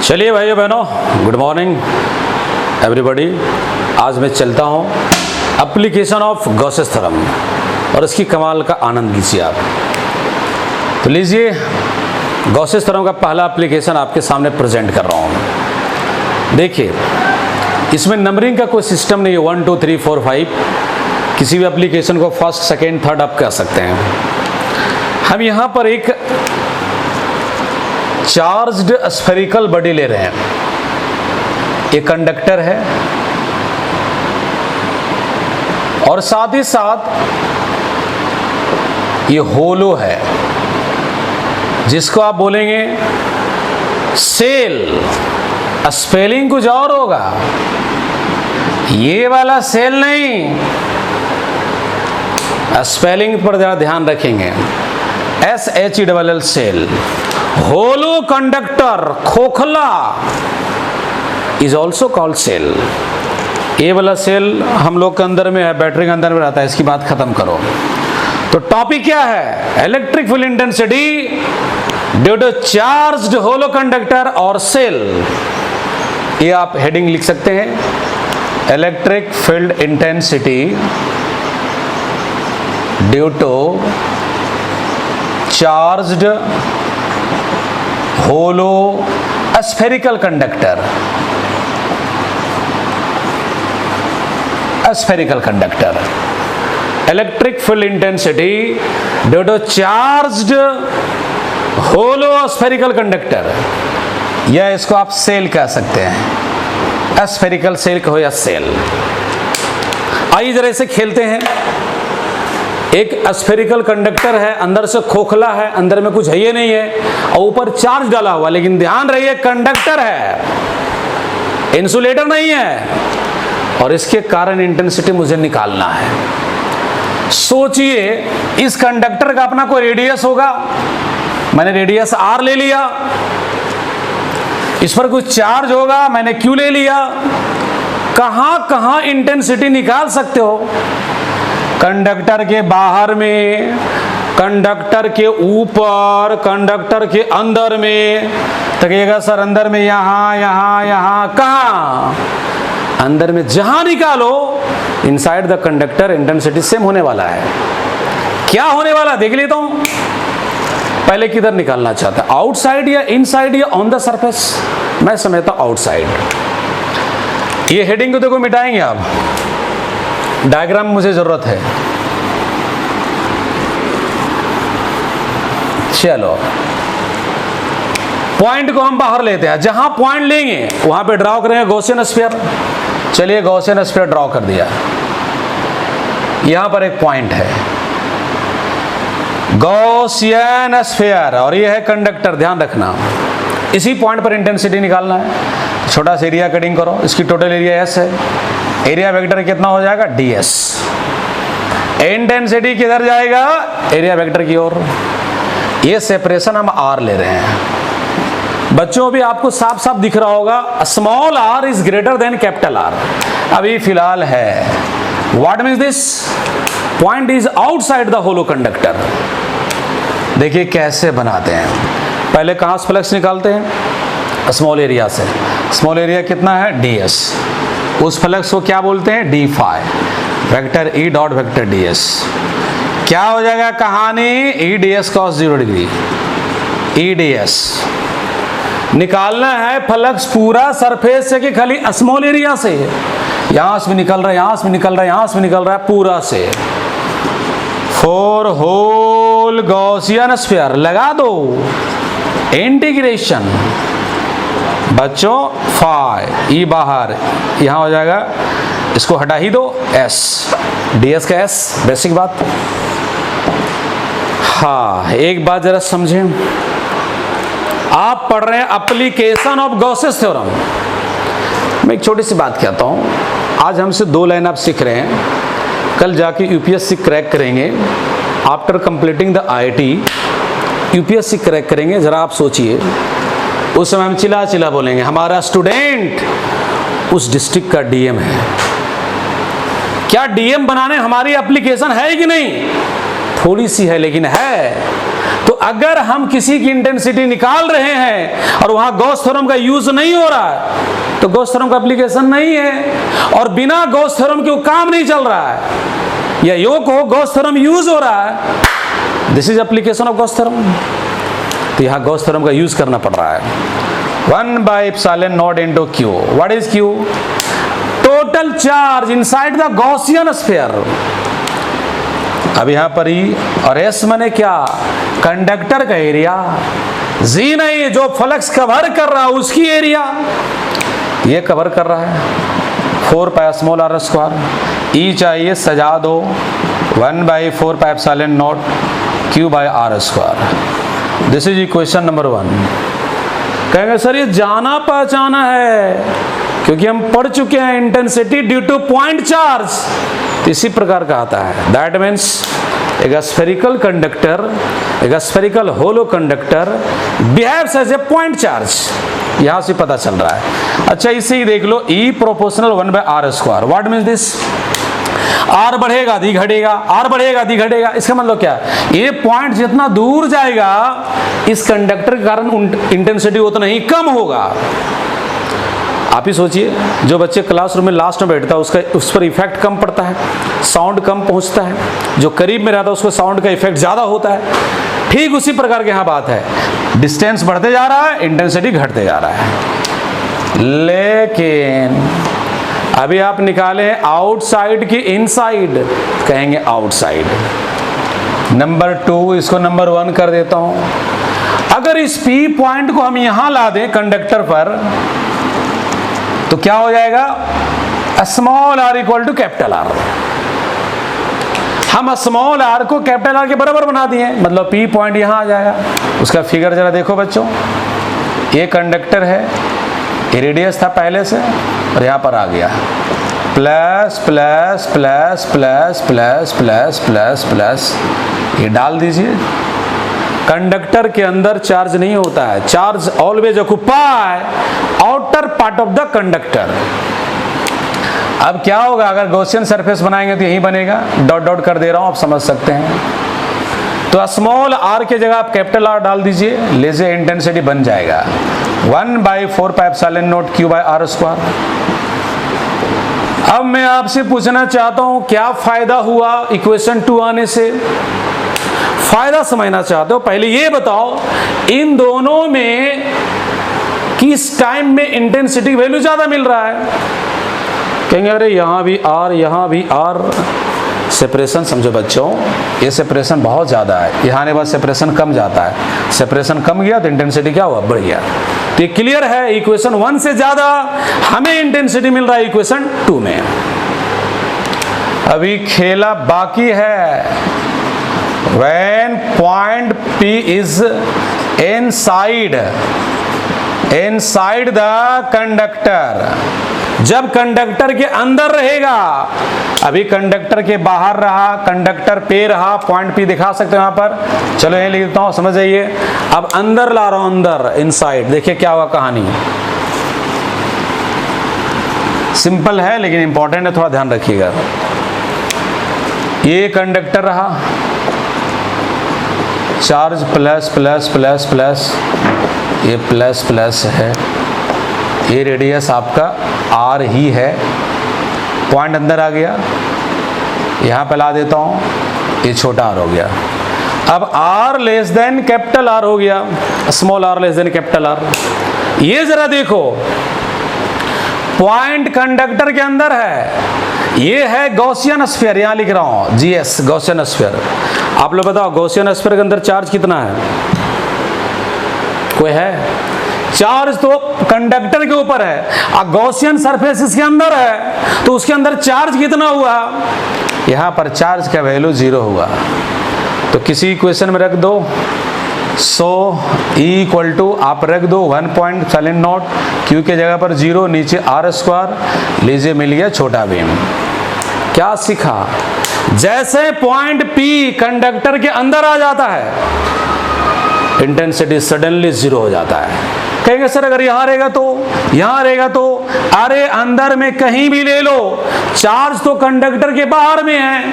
चलिए भाइयों बहनों, गुड मॉर्निंग एवरीबॉडी। आज मैं चलता हूँ एप्लीकेशन ऑफ गॉसेस थ्योरम और इसकी कमाल का आनंद लीजिए आप। तो लीजिए, गॉसेस थ्योरम का पहला एप्लीकेशन आपके सामने प्रेजेंट कर रहा हूँ। देखिए, इसमें नंबरिंग का कोई सिस्टम नहीं है, 1 2 3 4 5। किसी भी एप्लीकेशन को फर्स्ट सेकेंड थर्ड आप कह सकते हैं। हम यहाँ पर एक चार्ज्ड स्फेरिकल बॉडी ले रहे हैं। एक कंडक्टर है और साथ ही साथ ये होलो है, जिसको आप बोलेंगे सेल। स्पेलिंग कुछ और होगा, ये वाला सेल नहीं। स्पेलिंग पर जरा ध्यान रखेंगे। SHELL सेल। होलो कंडक्टर, खोखला, इज ऑल्सो कॉल्ड सेल। ये वाला सेल हम लोग के अंदर में है, बैटरी के अंदर में रहता है। इसकी बात खत्म करो। तो टॉपिक क्या है? Electric field intensity due to charged hollow conductor और सेल। ये आप हेडिंग लिख सकते हैं, electric field intensity due to charged hollow spherical conductor. Spherical conductor, electric field intensity due to charged hollow spherical conductor, या इसको आप सेल कह सकते हैं। स्फेरिकल सेल कहो या सेल। आइए जरा इसे खेलते हैं। एक स्फेरिकल कंडक्टर है, अंदर से खोखला है, अंदर में कुछ है ये नहीं है, और ऊपर चार्ज डाला हुआ। लेकिन ध्यान रहिए, कंडक्टर है, इंसुलेटर नहीं है, और इसके कारण इंटेंसिटी मुझे निकालना है। सोचिए, इस कंडक्टर का अपना कोई रेडियस होगा। मैंने रेडियस R ले लिया। इस पर कुछ चार्ज होगा, मैंने Q ले लिया। कहां कहां इंटेंसिटी निकाल सकते हो? कंडक्टर के बाहर में, कंडक्टर के ऊपर, कंडक्टर के अंदर में। तो कहिएगा सर अंदर में यहां यहां यहां, कहां? अंदर में जहां निकालो, inside the conductor intensity same होने वाला है। क्या होने वाला देख लेता हूं। पहले किधर निकालना चाहता है, आउटसाइड या इनसाइड या ऑन द सरफेस? मैं समझता हूं आउटसाइड। ये हेडिंग को देखो, मिटाएंगे आप। डायग्राम मुझे जरूरत है। चलो, पॉइंट को हम बाहर लेते हैं। जहां पॉइंट लेंगे वहां पे ड्रॉ करेंगे गॉसियन स्फीयर। चलिए, गॉसियन स्फीयर ड्रॉ कर दिया। यहां पर एक पॉइंट है, गॉसियन स्फीयर, और ये है कंडक्टर। ध्यान रखना, इसी पॉइंट पर इंटेंसिटी निकालना है। छोटा सा एरिया कटिंग करो। इसकी टोटल एरिया S है। एरिया वेक्टर कितना हो जाएगा? DS। इंटेंसिटी किधर जाएगा? एरिया वेक्टर की ओर। ये सेपरेशन हम R ले रहे हैं। बच्चों, भी आपको साफ साफ दिख रहा होगा, small r is greater than capital R। अभी फिलहाल है। What means this? Point is outside the hollow conductor. देखिए कैसे बनाते हैं। पहले कहां से फ्लक्स निकालते हैं? स्मॉल एरिया से। स्मॉल एरिया कितना है? DS। उस फ्लक्स को क्या बोलते हैं? d phi. Vector E dot vector DS। क्या हो जाएगा कहानी? E ds cos 0 degree. E ds निकालना है फ्लक्स पूरा सरफेस से कि खाली स्मॉल एरिया से? यहां से भी निकल रहा है, यहां से भी निकल रहा है, यहां से भी निकल रहा है, पूरा से। फॉर होल गॉसियन स्फीयर लगा दो इंटीग्रेशन। बच्चों, फाई, E बाहर, यहां हो जाएगा, इसको हटा ही दो, S। DS का S, बेसिक बात। हाँ, एक बात जरा समझें। आप पढ़ रहे हैं एप्लीकेशन ऑफ गॉसेस थ्योरम। मैं एक छोटी सी बात कहता हूं। आज हमसे 2 लाइन आप सीख रहे हैं, कल जाके UPSC क्रैक करेंगे। After completing the IIT UPSC crack करेंगे। जरा आप सोचिए, उस समय हम चिल्ला चिल्ला बोलेंगे हमारा स्टूडेंट उस डिस्ट्रिक्ट का DM है। क्या DM बनाने हमारी एप्लीकेशन है कि नहीं? थोड़ी सी है, लेकिन है। तो अगर हम किसी की इंटेंसिटी निकाल रहे हैं और वहां गॉस थ्योरम का यूज नहीं हो रहा है तो गॉस थ्योरम का एप्लीकेशन नहीं है, और बिना गॉस थ्योरम के वो काम नहीं चल रहा है, या योग हो गॉस थ्योरम यूज हो रहा है, this is application of Gauss theorem. तो यहां गॉस थ्योरम का यूज करना पड़ रहा है। 1/ε0 into Q. What is Q? Total charge inside the Gaussian sphere. अब यहां पर ही, और S माने क्या? कंडक्टर का एरिया। Z नहीं, जो फ्लक्स कवर कर रहा है उसकी एरिया, ये कवर कर रहा है 4πr²। E चाहिए, सजा दो 1/4πε0 Q/r²। This is equation number 1। कहेंगे सर ये जाना पहचाना है, क्योंकि हम पढ़ चुके हैं intensity due to point charge. इसी प्रकार का आता है। दैट मीन्स एक स्फेरिकल कंडक्टर, एक spherical hollow conductor behaves as a point charge, यहां से पता चल रहा है। अच्छा इसे ही देख लो, E proportional 1/r²। What means this? R बढ़ेगा दी घटेगा, आर बढ़ेगा दी घटेगा। इसका मतलब क्या? ये पॉइंट जितना दूर जाएगा इस कंडक्टर के कारण इंटेंसिटी उतना ही कम होगा। आप ही सोचिए, जो बच्चे क्लासरूम में लास्ट में बैठता है उसका उस पर इफेक्ट कम पड़ता है, साउंड कम पहुंचता है, जो करीब में रहता है उसको साउंड का इफेक्ट ज्यादा होता है। ठीक उसी प्रकार की यहां बात है, डिस्टेंस बढ़ते जा रहा है, इंटेंसिटी घटते जा रहा है। लेकिन अभी आप निकाले हैं आउटसाइड की इनसाइड, कहेंगे आउटसाइड। नंबर 2, इसको नंबर 1 कर देता हूं। अगर इस P पॉइंट को हम यहां ला दें कंडक्टर पर तो क्या हो जाएगा? Small r equal to capital R। हम स्मॉल r को कैपिटल R के बराबर बना दिए, मतलब P पॉइंट यहां आ जाएगा। उसका फिगर जरा देखो बच्चों, ये कंडक्टर है, ये रेडियस था पहले से और यहां पर आ गया plus plus plus plus plus plus plus plus, ये डाल दीजिए। कंडक्टर के अंदर चार्ज नहीं होता है, charge always occupy outer part of the conductor. अब क्या होगा अगर गॉसियन सरफेस बनाएंगे तो यही बनेगा, डॉट डॉट कर दे रहा हूं, आप समझ सकते हैं। तो स्मॉल r के जगह आप कैपिटल R डाल दीजिए, लेजर इंटेंसिटी बन जाएगा 1/4πε0 Q/r²। अब मैं आपसे पूछना चाहता हूं क्या फायदा हुआ इक्वेशन 2 आने से? फायदा समझना चाहते हो, पहले ये बताओ इन दोनों में किस टाइम में इंटेंसिटी वैल्यू ज्यादा मिल रहा है? कहेंगे अरे यहां भी R, यहां भी R। सेपरेशन समझो बच्चों, ये सेपरेशन बहुत ज्यादा है, यहाँ आने बाद सेपरेशन कम जाता है। सेपरेशन कम गया तो इंटेंसिटी क्या हुआ? बढ़ गया। तो ये क्लियर है, इक्वेशन 1 से ज्यादा हमें इंटेंसिटी मिल रहा है इक्वेशन 2 में। अभी खेला बाकी है। When point P is inside the conductor, जब कंडक्टर के अंदर रहेगा, अभी कंडक्टर के बाहर रहा, कंडक्टर पे रहा, पॉइंट P दिखा सकते हो यहां पर। चलो यही लिख देता हूं, समझ जाइए। अब अंदर ला रहा हूं, अंदर इनसाइड, देखिए क्या हुआ कहानी। सिंपल है लेकिन इंपॉर्टेंट है, थोड़ा ध्यान रखिएगा। ये कंडक्टर रहा, charge plus plus plus plus, ये प्लस प्लस है, ये रेडियस आपका R ही है, पॉइंट अंदर आ गया, यहां पे ला देता हूं, ये छोटा r हो गया। अब R less than capital R हो गया, small r less than capital R। ये जरा देखो, पॉइंट कंडक्टर के अंदर है, ये है गॉसियन स्फीयर, यहां लिख रहा हूं GS गॉसियन स्फीयर। आप लोग बताओ गॉसियन स्फीयर के अंदर चार्ज कितना है? कोई है? चार्ज तो कंडक्टर के ऊपर है, और गॉसियन सरफेस इसके अंदर है, तो उसके अंदर चार्ज कितना हुआ? यहां पर चार्ज का वैल्यू 0 हुआ। तो किसी इक्वेशन में रख दो, सो E इक्वल टू आप रख दो 1/0 Q के जगह पर 0, नीचे R², लीजिए मिल गया छोटा बीम। क्या सीखा? जैसे पॉइंट P कंडक्टर के अंदर आ जाता है, इंटेंसिटी सडनली 0 हो जाता है। कहेंगे सर अगर यहां रहेगा तो, यहां रहेगा तो, अरे अंदर में कहीं भी ले लो, चार्ज तो कंडक्टर के बाहर में है,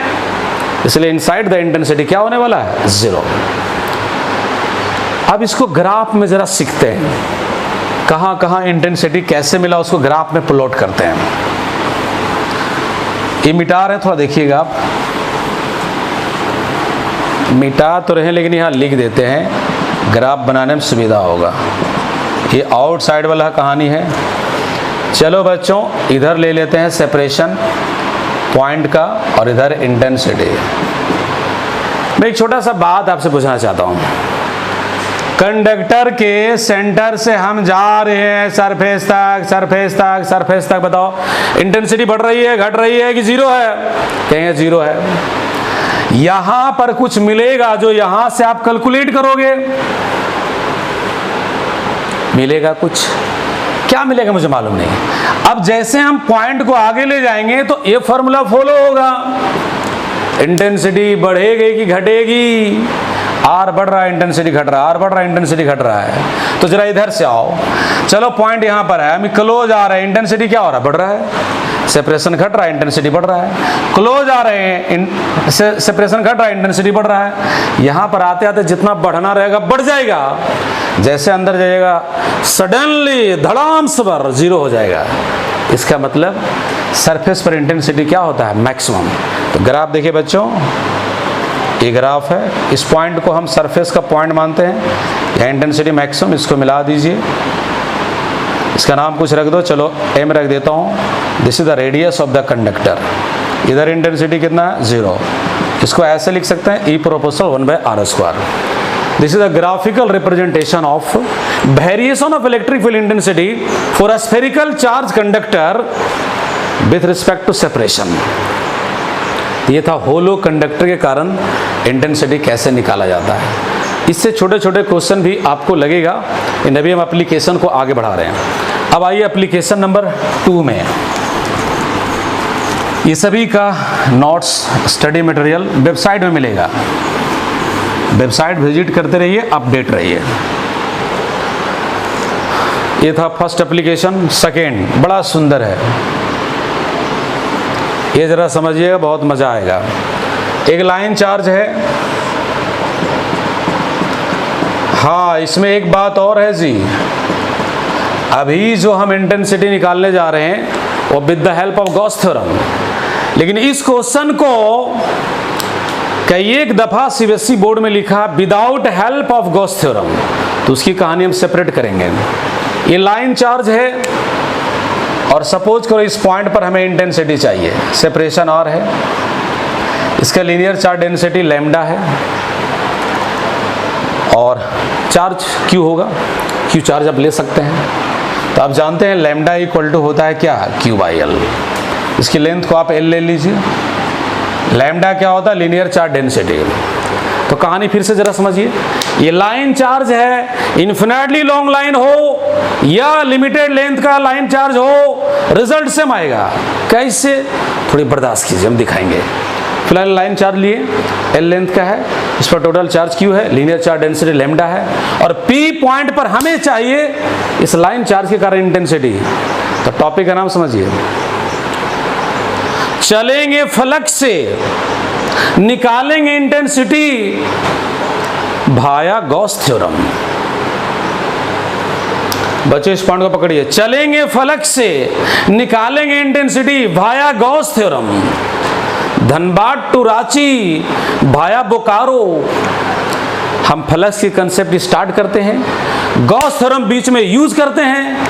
इसलिए इनसाइड द इंटेंसिटी क्या होने वाला है? 0। अब इसको ग्राफ में जरा सीखते हैं, कहाँ कहाँ इंटेंसिटी कैसे मिला उसको ग्राफ में प्लॉट करते हैं। ये मिटा रहे हैं, थोड़ा देखिएगा आप, मिटा तो रहे लेकिन यहाँ लिख देते हैं, ग्राफ बनाने में सुविधा होगा। ये आउटसाइड वाला कहानी है। चलो बच्चों, इधर ले लेते हैं सेपरेशन पॉइंट का और इधर इंटेंसिटी। मैं एक छोटा सा बात आपसे पूछना चाहता हूँ। कंडक्टर के सेंटर से हम जा रहे हैं सरफेस तक, सरफेस तक, सरफेस तक, बताओ इंटेंसिटी बढ़ रही है, घट रही है कि जीरो है? कहेंगे जीरो है। यहां पर कुछ मिलेगा जो यहां से आप कैलकुलेट करोगे, मिलेगा कुछ, क्या मिलेगा मुझे मालूम नहीं। अब जैसे हम पॉइंट को आगे ले जाएंगे तो ये फॉर्मूला फॉलो होगा, इंटेंसिटी बढ़ेगी कि घटेगी? आर बढ़ रहा है, इंटेंसिटी घट रहा है, आर बढ़ रहा है, इंटेंसिटी घट रहा है। तो जरा इधर से आओ, चलो पॉइंट यहां पर है, हम क्लोज आ रहे हैं, इंटेंसिटी क्या हो रहा है? बढ़ रहा है। सेपरेशन घट रहा है, इंटेंसिटी बढ़ रहा है। क्लोज आ रहे हैं, सेपरेशन घट रहा है, इंटेंसिटी बढ़ रहा है। यहां पर आते आते जितना बढ़ना रहेगा बढ़ जाएगा, जैसे अंदर जाएगा सडनली धड़ाम से भर जीरो हो जाएगा। इसका मतलब सरफेस पर इंटेंसिटी क्या होता है? मैक्सिमम। तो ग्राफ देखिए बच्चों, ये ग्राफ है, इस पॉइंट को हम सरफेस का पॉइंट मानते हैं, यह इंटेंसिटी मैक्सिमम, इसको मिला दीजिए, इसका नाम कुछ रख दो, चलो एम रख देता हूँ। This is the radius of the conductor. इधर इंटेंसिटी कितना है? जीरो। इसको ऐसे लिख सकते हैं, E proportional 1/r²। This is the graphical representation of variation of electric field intensity for a spherical charge conductor with respect to separation. ये था होलो कंडक्टर के कारण इंटेंसिटी कैसे निकाला जाता है। इससे छोटे छोटे क्वेश्चन भी आपको लगेगा, इन अभी हम एप्लीकेशन को आगे बढ़ा रहे हैं। अब आइए एप्लीकेशन नंबर 2 में। ये सभी का नोट्स, स्टडी मटेरियल वेबसाइट में मिलेगा, वेबसाइट विजिट करते रहिए, अपडेट रहिए। ये था फर्स्ट एप्लीकेशन। सेकेंड बड़ा सुंदर है, ये जरा समझिएगा, बहुत मजा आएगा। एक लाइन चार्ज है। हाँ, इसमें एक बात और है जी, अभी जो हम इंटेंसिटी निकालने जा रहे हैं वो with the help of Gauss theorem, लेकिन इस क्वेश्चन को कई एक दफा सीबीएसई बोर्ड में लिखा without help of Gauss theorem, तो उसकी कहानी हम सेपरेट करेंगे। ये लाइन चार्ज है और सपोज करो इस पॉइंट पर हमें इंटेंसिटी चाहिए, सेपरेशन और है, इसका लीनियर चार्ज डेंसिटी लैम्डा है और चार्ज क्यू होगा, क्यू चार्ज आप ले सकते हैं। तो आप जानते हैं लैम्डा इक्वल टू होता है क्या? Q by L. इसकी लेंथ को आप एल ले लीजिए। लैम्डा क्या होता है? Linear charge density. तो कहानी फिर से जरा समझिए, ये लाइन चार्ज है, इन्फिनिटली लॉन्ग लाइन हो या लिमिटेड लेंथ का लाइन चार्ज हो, रिजल्ट सेम आएगा। कैसे? थोड़ी बर्दाश्त कीजिए, हम दिखाएंगे। फिलहाल लाइन चार्ज लिए, एल लेंथ का है, इस पर टोटल चार्ज क्यू है, लीनियर चार्ज डेंसिटी लैम्डा है और पी पॉइंट पर हमें चाहिए इस लाइन चार्ज के कारण इंटेंसिटी। तो टॉपिक का नाम समझिए, चलेंगे फलक से, निकालेंगे इंटेंसिटी भाया गॉस थ्योरम। बच्चों इस पॉइंट को पकड़िए, चलेंगे फलक से, निकालेंगे इंटेंसिटी भाया Gauss theorem. Dhanbad to Ranchi भाया बोकारो। हम फलक की कंसेप्ट स्टार्ट करते हैं, गॉस थ्योरम बीच में यूज करते हैं,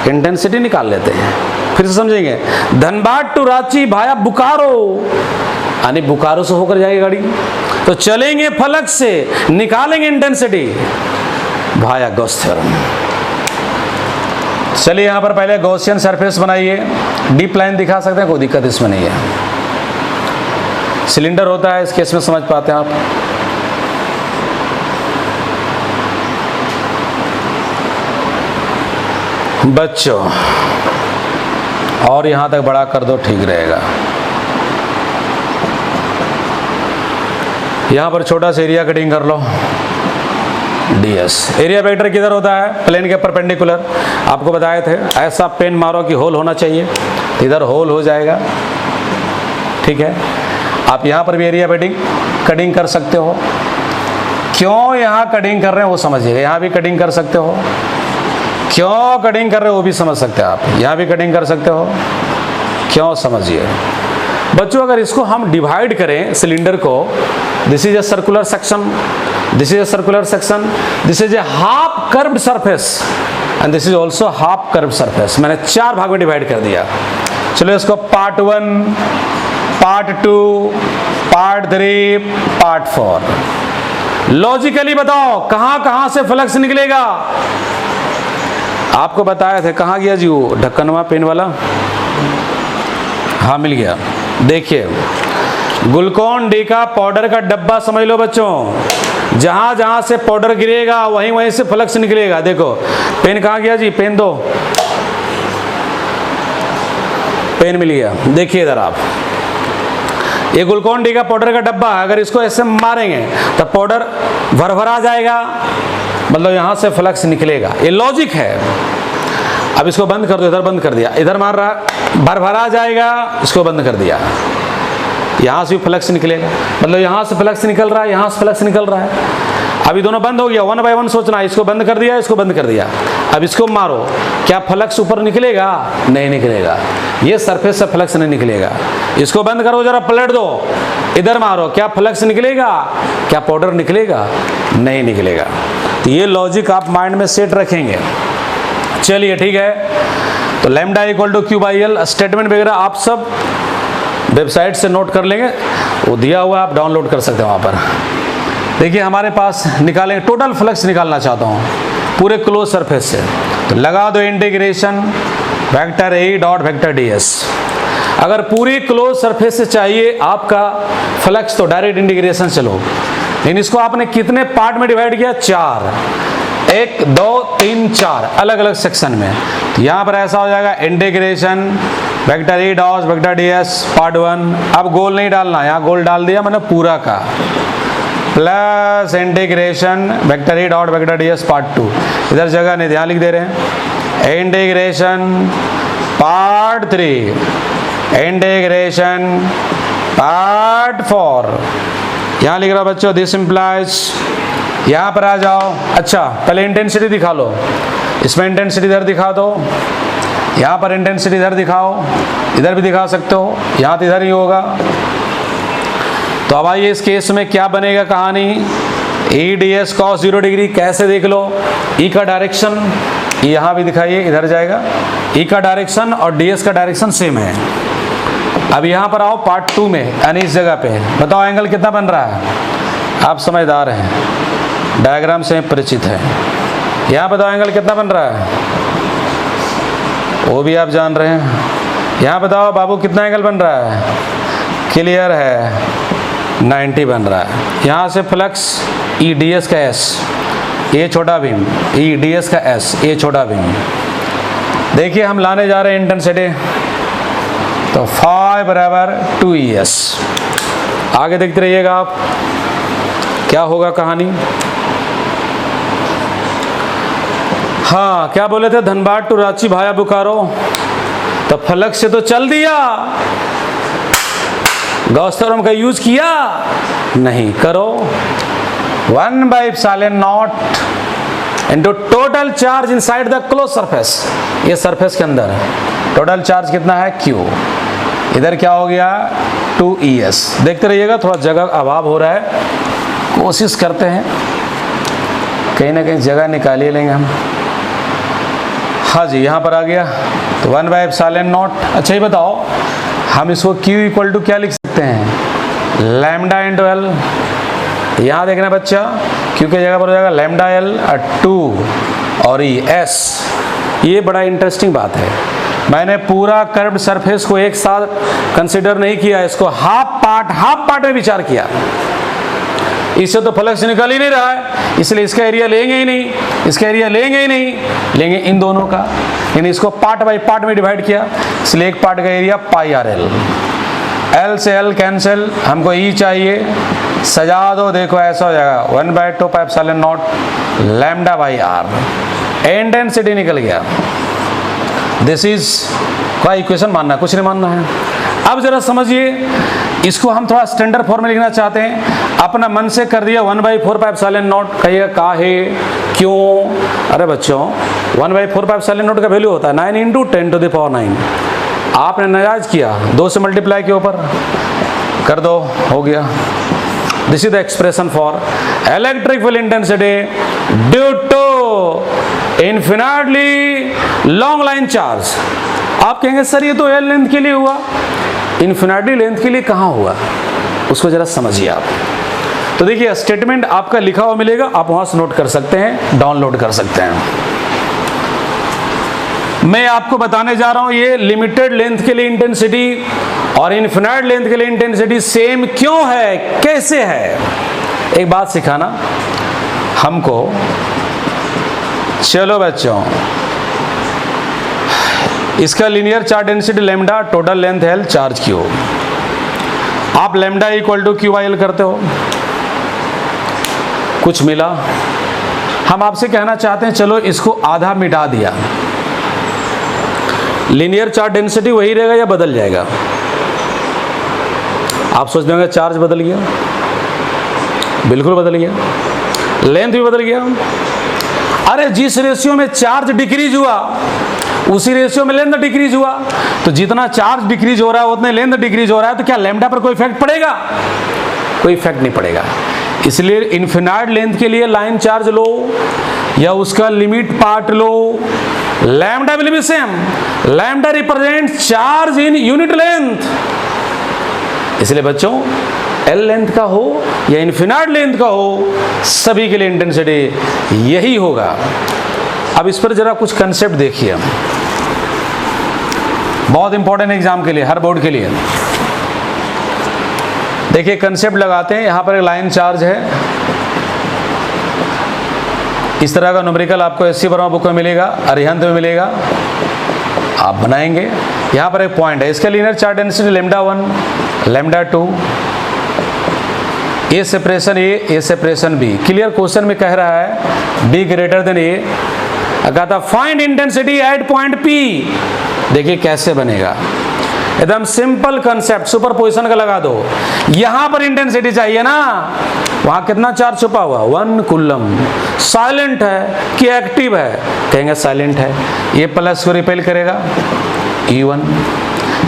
इंटेंसिटी निकाल लेते हैं। फिर से समझेंगे, धनबाद टू रांची भाया बोकारो, यानी बोकारो से होकर जाएगी गाड़ी। तो चलेंगे फलक से, निकालेंगे इंटेंसिटी भाया गॉस थ्योरम। चलिए यहां पर पहले गॉसियन सरफेस बनाइए, डीप लाइन दिखा सकते हैं, कोई दिक्कत इसमें नहीं है। सिलेंडर होता है, इस केस में समझ पाते हैं आप। बच्चों और यहां तक बड़ा कर दो, ठीक रहेगा। यहां पर छोटा सा एरिया कटिंग कर लो, ds। एरिया वेक्टर किधर होता है? प्लेन के परपेंडिकुलर। आपको बताए थे, ऐसा पेन मारो कि होल होना चाहिए, इधर होल हो जाएगा, ठीक है। आप यहां पर भी एरिया कटिंग कर सकते हो। क्यों यहाँ कटिंग कर रहे हैं वो समझिएगा, यहाँ भी कटिंग कर सकते हो, क्यों कटिंग कर रहे हो वो भी समझ सकते हो आप, यहाँ भी कटिंग कर सकते हो, क्यों समझिए बच्चों। अगर इसको हम डिवाइड करें सिलेंडर को, this is a circular section, this is a circular section, this is a half curved surface and this is also half curved surface. मैंने 4 भाग में डिवाइड कर दिया। चलो इसको part 1, part 2, part 3, part 4। Logically बताओ कहां कहां से फ्लक्स निकलेगा। आपको बताया था, कहां गया जी वो ढक्कनवा पेन वाला, हाँ मिल गया। देखिए ग्लूकोन डी का पाउडर का डब्बा समझ लो बच्चों, जहां जहां से पाउडर गिरेगा वहीं वहीं से फ्लक्स निकलेगा। देखो पेन कहां गया जी, पेन दो, पेन मिल गया। देखिए इधर आप, ये ग्लूकोन डी का पाउडर का डब्बा, अगर इसको ऐसे मारेंगे तो पाउडर भरभरा जाएगा, मतलब यहां से फ्लक्स निकलेगा, ये लॉजिक है। अब इसको बंद कर दो, इधर बंद कर दिया, इधर मार रहा, भरभरा जाएगा, इसको बंद कर दिया, यहां से भी फ्लक्स निकलेगा, मतलब यहां से फ्लक्स निकल रहा है, यहां से फ्लक्स निकल रहा है। अभी दोनों बंद हो गया, 1 बाय 1 सोचना, इसको बंद कर दिया, इसको बंद कर दिया। अब इसको मारो, क्या फ्लक्स ऊपर निकलेगा? नहीं निकलेगा, ये सरफेस से फ्लक्स नहीं निकलेगा। इसको बंद करो, जरा पलट दो, इधर मारो, क्या फ्लक्स निकलेगा? क्या पाउडर निकलेगा? नहीं निकलेगा। तो ये लॉजिक आप माइंड में सेट रखेंगे। चलिए ठीक है, तो lambda equal to Q by L, statement वगैरह आप सब वेबसाइट से नोट कर लेंगे, वो दिया हुआ आप डाउनलोड कर सकते हैं वहाँ पर। देखिए हमारे पास निकालेंगे, टोटल फ्लक्स निकालना चाहता हूँ पूरे क्लोज सरफेस से, तो लगा दो integration vector A dot vector D S. अगर पूरी क्लोज सरफेस से चाहिए आपका फ्लक्स तो डायरेक्ट इंटीग्रेशन चलो, लेकिन इसको आपने कितने पार्ट में डिवाइड किया? 4, 1 2 3 4 अलग अलग सेक्शन में। तो यहाँ पर ऐसा हो जाएगा integration vector A dot vector D S part 1। अब गोल नहीं डालना, यहाँ गोल डाल दिया मैंने पूरा का, plus integration vector A dot vector D S part 2। इधर जगह नहीं, ध्यान लिख दे रहे हैं, इंटीग्रेशन पार्ट 3, इंटीग्रेशन पार्ट 4। यहाँ लिख रहा बच्चों दिस इम्प्लाइज, यहाँ पर आ जाओ। अच्छा पहले इंटेंसिटी दिखा लो, इसमें इंटेंसिटी इधर दिखा दो, यहाँ पर इंटेंसिटी इधर दिखाओ, इधर भी दिखा सकते हो, यहाँ तो इधर ही होगा। तो अब आइए इस केस में क्या बनेगा कहानी, E D S cos 0 degree कैसे देख लो। ई का डायरेक्शन यहाँ भी दिखाइए, इधर जाएगा, ई का डायरेक्शन और डी एस का डायरेक्शन सेम है। अब यहाँ पर आओ पार्ट 2 में, यानी इस जगह पे बताओ एंगल कितना बन रहा है। आप समझदार हैं, डायग्राम से परिचित है। यहाँ बताओ एंगल कितना बन रहा है, वो भी आप जान रहे हैं। यहाँ बताओ बाबू कितना एंगल बन रहा है, क्लियर है, 90 बन रहा है। यहाँ से फ्लक्स ई डी एस का एस, ये छोटा बीम, ई डी एस का एस, ये छोटा बीम। देखिए हम लाने जा रहे हैं इंटेंसिटी, तो 5 बराबर 2ES। आगे देखते रहिएगा आप क्या होगा कहानी। हाँ क्या बोले थे, धनबाद टू रांची भाया बोकारो, तो फ्लक्स से तो चल दिया, गॉस थ्योरम का यूज किया नहीं, करो 1/ε0 into total charge inside the close surface. ये सरफेस के अंदर टोटल चार्ज कितना है, Q। इधर क्या हो गया, 2ES। देखते रहिएगा, थोड़ा जगह अभाव हो रहा है, कोशिश करते हैं कहीं ना कहीं जगह निकाल ही लेंगे हम। हाँ जी यहाँ पर आ गया, तो 1/ε0। अच्छा ये बताओ हम इसको Q इक्वल टू क्या लिख सकते हैं, लैम्डा इंटू एल। यहाँ देखना बच्चा, Q की जगह पर हो जाएगा लैम्डा एल 2 और ई एस। ये बड़ा इंटरेस्टिंग बात है, मैंने पूरा कर्व्ड सरफेस को एक साथ कंसिडर नहीं किया, इसको हाफ पार्ट में विचार किया। इससे तो फ्लक्स निकल ही नहीं रहा है, इसलिए इसका एरिया लेंगे ही नहीं, इसका एरिया लेंगे ही नहीं, लेंगे इन दोनों का, यानी इसको पार्ट बाय पार्ट में डिवाइड किया, इसलिए एक पार्ट का एरिया πr/l। एल से एल कैंसिल, हमको ई चाहिए, सजा दो, देखो ऐसा हो जाएगा 1/2πε0 लैम्डा बाई आर। इंटेंसिटी निकल गया। दिस इज का इक्वेशन मानना, कुछ नहीं मानना है। अब जरा समझिए, इसको हम थोड़ा स्टैंडर्ड फॉर्म में लिखना चाहते हैं। अपना मन से कर दिया 1/4πε0। कहिए काहे, क्यों? अरे बच्चों 1/4πε0 का वैल्यू होता है 9 × 10⁹। आपने नाजायज किया, 2 से मल्टीप्लाई के ऊपर कर दो, हो गया। This is the expression for electric field intensity due to infinitely long line charge. आप कहेंगे सर ये तो एल लेंथ के लिए हुआ, इन्फिनिटली लेंथ के लिए कहाँ हुआ, उसको जरा समझिए आप। तो देखिए स्टेटमेंट आपका लिखा हुआ मिलेगा, आप वहां से नोट कर सकते हैं, डाउनलोड कर सकते हैं। मैं आपको बताने जा रहा हूं ये लिमिटेड लेंथ के लिए इंटेंसिटी और इन्फिनिट लेंथ के लिए इंटेंसिटी सेम क्यों है, कैसे है। एक बात सिखाना हमको, चलो बच्चों, इसका linear charge density lambda, total length L, charge Q. आप लैम्डा इक्वल टू क्यू/एल करते हो, कुछ मिला। हम आपसे कहना चाहते हैं चलो इसको आधा मिटा दिया, लीनियर चार्ज डेंसिटी वही रहेगा या बदल जाएगा? आप सोच देंगे चार्ज बदल गया, बिल्कुल बदल गया, लेंथ भी बदल गया। अरे जिस रेशियो में चार्ज डिक्रीज हुआ उसी रेशियो में लेंथ डिक्रीज हुआ, तो जितना चार्ज डिक्रीज हो रहा है उतने लेंथ डिक्रीज हो रहा है, तो क्या लैम्डा पर कोई इफेक्ट पड़ेगा? कोई इफेक्ट नहीं पड़ेगा। इसलिए इन्फिनाइट लेंथ के लिए लाइन चार्ज लो या उसका limit part low, lambda will be same. Lambda represent charge in unit length. इसलिए बच्चों एल लेंथ का हो या इन्फिनाइट लेंथ का हो, सभी के लिए इंटेंसिटी यही होगा। अब इस पर जरा कुछ कंसेप्ट देखिए, बहुत इंपॉर्टेंट एग्जाम के लिए, हर बोर्ड के लिए। देखिए कंसेप्ट लगाते हैं। यहां पर एक लाइन चार्ज है, इस तरह का न्यूमेरिकल आपको एससी वर्मा बुक में मिलेगा, अरिहंत में मिलेगा, आप बनाएंगे। यहां पर एक पॉइंट है, इसका linear charge density λ1, λ2, A separation A separation B. Clear question में कह रहा है बी ग्रेटर देन ए, कहता find intensity at point P. देखिए कैसे बनेगा, एकदम सिंपल कंसेप्ट, सुपरपोजिशन का लगा दो। यहां पर इंटेंसिटी चाहिए ना, वहां कितना चार्ज छुपा हुआ, 1 कूलम। साइलेंट है कि एक्टिव है? कहेंगे साइलेंट है। ये प्लस को रिपेल करेगा E1,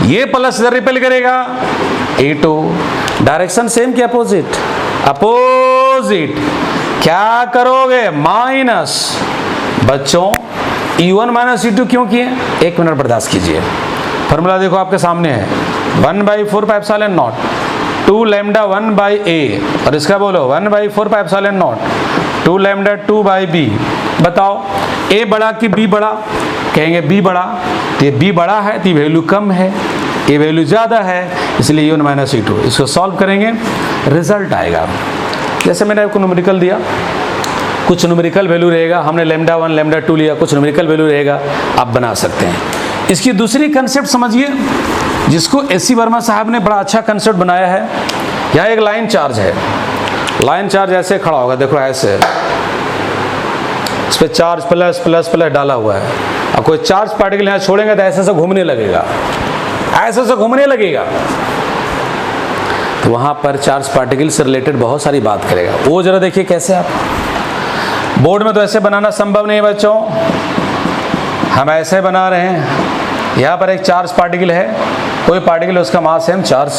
ये प्लस रिपेल करेगा E2। डायरेक्शन सेम कि अपोजिट? अपोजिट। क्या करोगे? माइनस। बच्चों E1 माइनस E2 क्यों किए? 1 मिनट बर्दाश्त कीजिए। फॉर्मूला देखो आपके सामने है, 1/4πε0 2 λ1/a, और इसका बोलो 1/4πε0 2 λ2/b। बताओ a बड़ा कि b बड़ा? कहेंगे b बड़ा। तो ये b बड़ा है तो ये वैल्यू कम है, ये वैल्यू ज़्यादा है, इसलिए E1 माइनस E2। इसको सॉल्व करेंगे, रिजल्ट आएगा। जैसे मैंने आपको न्यूमेरिकल दिया, कुछ न्यूमेरिकल वैल्यू रहेगा, हमने λ1 λ2 लिया, कुछ न्यूमेरिकल वैल्यू रहेगा, आप बना सकते हैं। इसकी दूसरी कंसेप्ट समझिए, जिसको एससी वर्मा साहब ने बड़ा अच्छा कंसेप्ट बनाया है। यहाँ एक लाइन चार्ज है, लाइन चार्ज ऐसे खड़ा होगा, देखो ऐसे, इस पर चार्ज प्लस प्लस प्लस डाला हुआ है। अब कोई चार्ज पार्टिकल यहाँ छोड़ेंगे तो ऐसे से घूमने लगेगा, ऐसे से घूमने लगेगा, तो वहाँ पर चार्ज पार्टिकल से रिलेटेड बहुत सारी बात करेगा। वो जरा देखिए कैसे। आप बोर्ड में तो ऐसे बनाना संभव नहीं है बच्चों, हम ऐसे बना रहे हैं। यहाँ पर एक चार्ज पार्टिकल है, कोई पार्टिकल उसका मास है चार्ज,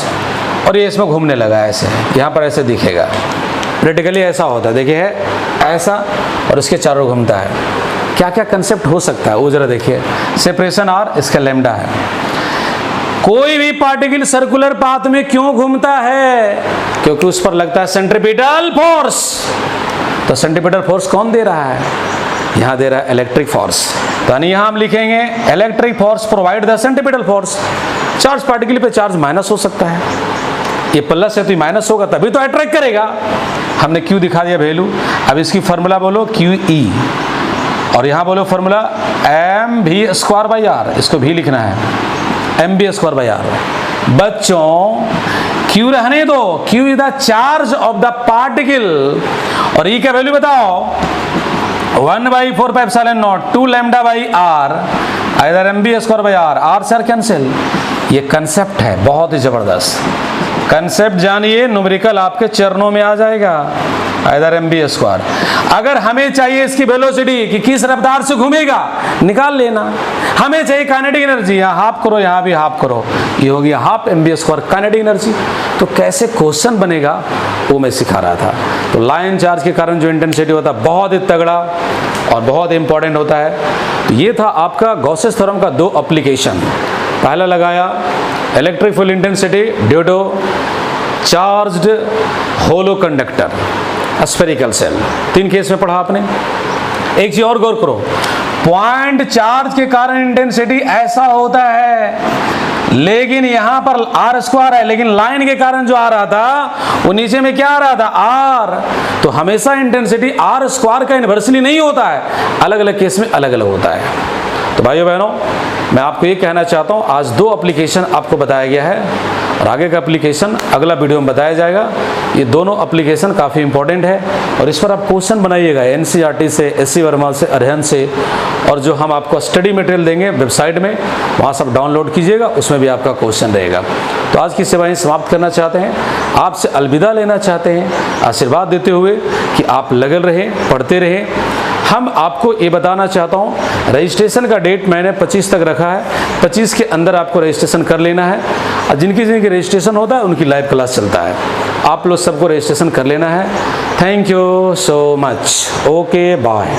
और ये इसमें घूमने लगा ऐसे, यहाँ पर ऐसे दिखेगा। प्रैक्टिकली ऐसा होता है, देखिए है ऐसा और इसके चारों घूमता है। क्या क्या कंसेप्ट हो सकता है वो जरा देखिए। सेपरेशन आर, इसका लैम्डा है। कोई भी पार्टिकल सर्कुलर पाथ में क्यों घूमता है? क्योंकि उस पर लगता है सेंट्रीपिटल फोर्स। तो सेंट्रीपिटल फोर्स कौन दे रहा है? यहाँ दे रहा है इलेक्ट्रिक फोर्स। तो यानी यहाँ हम लिखेंगे electric force provide the centripetal force. Charge particle पे चार्ज माइनस हो सकता है, ये प्लस है तो ये माइनस होगा, तभी तो अट्रैक्ट करेगा। हमने क्यू दिखा दिया वैल्यू। अब इसकी फार्मूला बोलो QE, और यहाँ बोलो फार्मूला mv²/r, इसको भी लिखना है mv²/r। बच्चों Q रहने दो, Q is the charge of the particle, और E का वैल्यू बताओ 1/4πε0 2 λ/r, इधर mv²/r, r से कैंसिल। ये कंसेप्ट है बहुत ही जबरदस्त। कंसेप्ट जानिए, न्यूमेरिकल आपके चरणों में आ जाएगा, इधर mv²। अगर हमें चाहिए इसकी वेलोसिटी कि किस रफ्तार से घूमेगा, निकाल लेना। हमें चाहिए काइनेटिक एनर्जी, यहाँ हाफ करो, यहाँ भी हाफ करो, ये हो गया हाफ mv² काइनेटिक एनर्जी। तो कैसे क्वेश्चन बनेगा वो मैं सिखा रहा था। तो लाइन चार्ज के कारण जो इंटेंसिटी होता है बहुत ही तगड़ा और बहुत इंपॉर्टेंट होता है। तो ये था आपका गॉसेस थ्योरम का 2 एप्लीकेशन। पहला लगाया electric field intensity due to charged hollow conductor spherical shell, 3 case में पढ़ा आपने। एक चीज और गौर करो, पॉइंट चार्ज के कारण इंटेंसिटी ऐसा होता है, लेकिन यहां पर r² है, लेकिन लाइन के कारण जो आ रहा था वो नीचे में क्या आ रहा था, r। तो हमेशा इंटेंसिटी r² का इन्वर्सली नहीं होता है, अलग अलग केस में अलग अलग होता है। तो भाइयों बहनों, मैं आपको ये कहना चाहता हूँ, आज 2 एप्लीकेशन आपको बताया गया है और आगे का एप्लीकेशन अगला वीडियो में बताया जाएगा। ये दोनों एप्लीकेशन काफ़ी इंपॉर्टेंट है और इस पर आप क्वेश्चन बनाइएगा NCERT से, SC वर्मा से, अरिहंत से, और जो हम आपको स्टडी मटेरियल देंगे वेबसाइट में, वहाँ सब डाउनलोड कीजिएगा, उसमें भी आपका क्वेश्चन रहेगा। तो आज की सेवाएं समाप्त करना चाहते हैं, आपसे अलविदा लेना चाहते हैं, आशीर्वाद देते हुए कि आप लगल रहें, पढ़ते रहें। हम आपको ये बताना चाहता हूँ, रजिस्ट्रेशन का डेट मैंने 25 तक रखा है, 25 के अंदर आपको रजिस्ट्रेशन कर लेना है। और जिनकी रजिस्ट्रेशन होता है उनकी लाइव क्लास चलता है, आप लोग सबको रजिस्ट्रेशन कर लेना है। Thank you so much, okay bye.